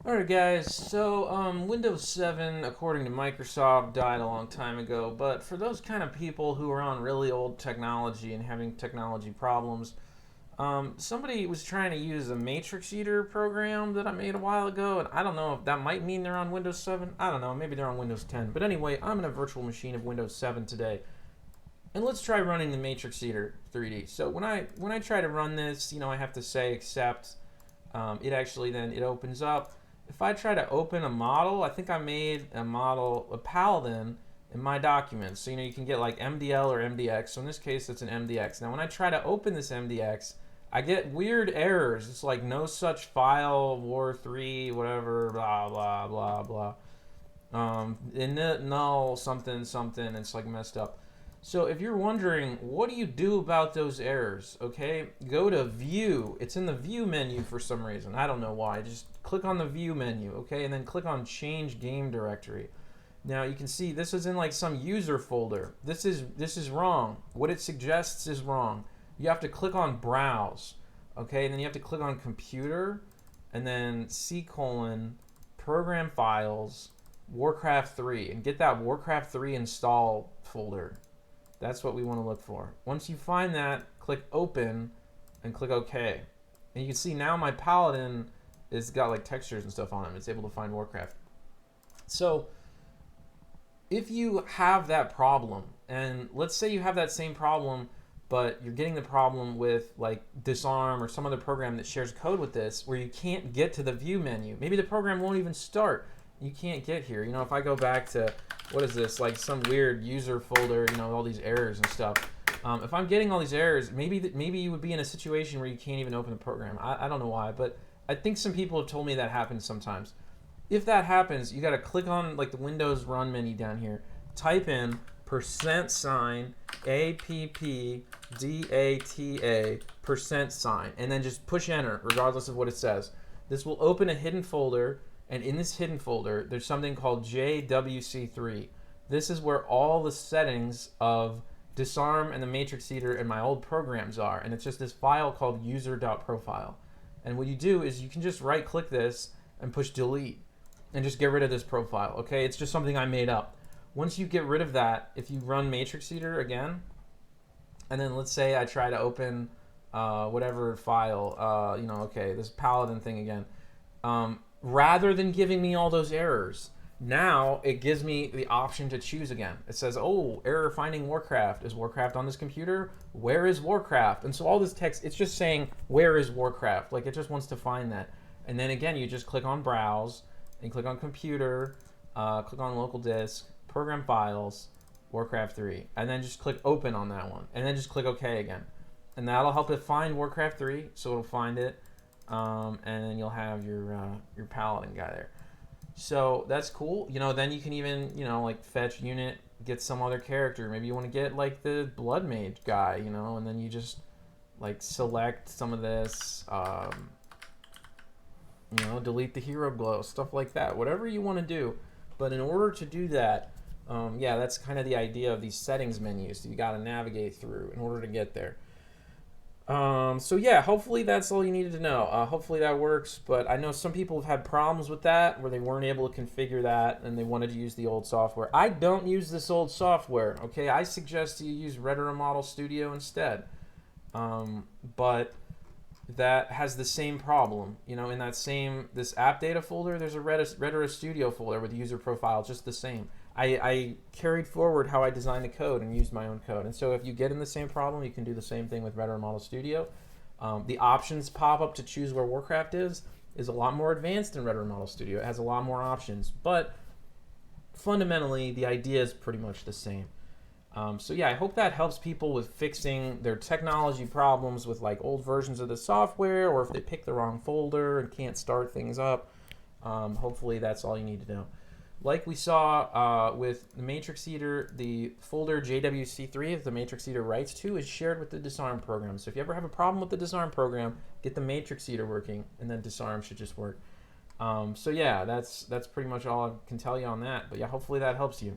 Alright guys, so Windows 7, according to Microsoft, died a long time ago, but for those kind of people who are on really old technology and having technology problems, somebody was trying to use a MatrixEater program that I made a while ago, and I don't know if that might mean they're on Windows 7. I don't know, maybe they're on Windows 10. But anyway, I'm in a virtual machine of Windows 7 today. And let's try running the MatrixEater 3D. So when I try to run this, I have to say accept. It opens up. If I try to open a model, I think I made a model, a Paladin, in my documents. So, you can get like MDL or MDX. So in this case, it's an MDX. Now, when I try to open this MDX, I get weird errors. It's like no such file, war3, whatever, blah, blah, blah, blah. Null, something, something. It's like messed up. So if you're wondering, what do you do about those errors? Okay, go to View. It's in the View menu for some reason. I don't know why. Just click on the View menu, okay, and then click on Change Game Directory. Now you can see this is in like some user folder. This is wrong. What it suggests is wrong. You have to click on Browse, okay, and then you have to click on Computer, and then Program Files, Warcraft 3, and get that Warcraft 3 install folder. That's what we want to look for. Once you find that, click Open and click OK. And you can see now my Paladin has got like textures and stuff on him. It's able to find Warcraft. So if you have that problem, and let's say you have that same problem, but you're getting the problem with like Disarm or some other program that shares code with this, where you can't get to the View menu. Maybe the program won't even start. You can't get here. If I go back to, what is this, like some weird user folder, all these errors and stuff. If I'm getting all these errors, maybe you would be in a situation where you can't even open the program. I don't know why, but I think some people have told me that happens sometimes. If that happens, you got to click on like the Windows Run menu down here. Type in $APPDATA %, and then just push enter regardless of what it says. This will open a hidden folder. And in this hidden folder, there's something called JWC3. This is where all the settings of Disarm and the MatrixEater and my old programs are. And it's just this file called user.profile. And what you do is you can just right click this and push delete and just get rid of this profile. Okay, it's just something I made up. Once you get rid of that, if you run MatrixEater again, and then let's say I try to open whatever file, okay, this Paladin thing again. Rather than giving me all those errors, now it gives me the option to choose again. It says, oh, error finding Warcraft. Is Warcraft on this computer? Where is Warcraft? And so all this text, it's just saying, where is Warcraft? Like it just wants to find that. And then again, you just click on Browse, and click on Computer, click on Local Disk, Program Files, Warcraft 3, and then just click Open on that one. And then just click OK again. And that'll help it find Warcraft 3, so it'll find it. And then you'll have your Paladin guy there. So that's cool. Then you can even, like fetch unit, get some other character. Maybe you want to get like the Blood Mage guy, and then you just like select some of this, delete the hero glow, stuff like that. Whatever you want to do. But in order to do that, yeah, that's kind of the idea of these settings menus that you got to navigate through in order to get there. So yeah, hopefully that's all you needed to know. Hopefully that works, but I know some people have had problems with that where they weren't able to configure that and they wanted to use the old software. I don't use this old software, okay? I suggest you use Retro Model Studio instead. But that has the same problem. In this app data folder, there's a Retro Studio folder with user profile, just the same. I carried forward how I designed the code and used my own code. And so if you get in the same problem, you can do the same thing with Retro Model Studio. The options pop-up to choose where Warcraft is a lot more advanced in Retro Model Studio. It has a lot more options. But fundamentally, the idea is pretty much the same. So yeah, I hope that helps people with fixing their technology problems with like old versions of the software, or if they pick the wrong folder and can't start things up. Hopefully that's all you need to know. Like we saw with the MatrixEater, the folder JWC3 if the MatrixEater writes to is shared with the Disarm program. So if you ever have a problem with the Disarm program, get the MatrixEater working, and then Disarm should just work. So yeah, that's pretty much all I can tell you on that. But yeah, hopefully that helps you.